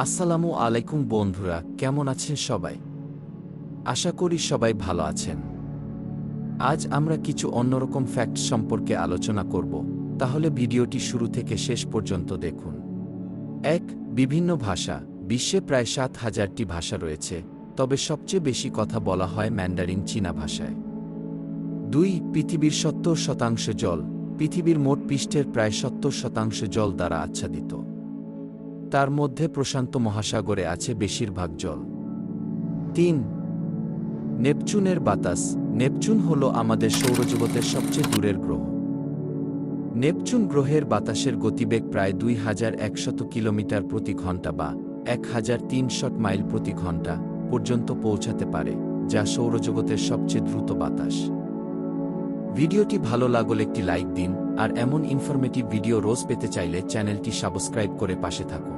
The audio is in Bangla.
আসসালামু আলাইকুম বন্ধুরা, কেমন আছেন সবাই? আশা করি সবাই ভালো আছেন। আজ আমরা কিছু অন্যরকম ফ্যাক্ট সম্পর্কে আলোচনা করব, তাহলে ভিডিওটি শুরু থেকে শেষ পর্যন্ত দেখুন। ১. বিভিন্ন ভাষা। বিশ্বে প্রায় ৭,০০০টি ভাষা রয়েছে, তবে সবচেয়ে বেশি কথা বলা হয় ম্যান্ডারিন চীনা ভাষায়। ২. পৃথিবীর ৭০% জল। পৃথিবীর মোট পৃষ্ঠের প্রায় ৭০% জল দ্বারা আচ্ছাদিত। তার মধ্যে প্রশান্ত মহাসাগরে আছে বেশিরভাগ জল। ৩. নেপচুনের বাতাস। নেপচুন হল আমাদের সৌরজগতের সবচেয়ে দূরের গ্রহ। নেপচুন গ্রহের বাতাসের গতিবেগ প্রায় ২,১০০ কিলোমিটার প্রতি ঘন্টা বা ১,৩০০ মাইল প্রতি ঘন্টা পর্যন্ত পৌঁছাতে পারে, যা সৌরজগতের সবচেয়ে দ্রুত বাতাস। ভিডিওটি ভালো লাগলে একটি লাইক দিন, আর এমন ইনফরমেটিভ ভিডিও রোজ পেতে চাইলে চ্যানেলটি সাবস্ক্রাইব করে পাশে থাকুন।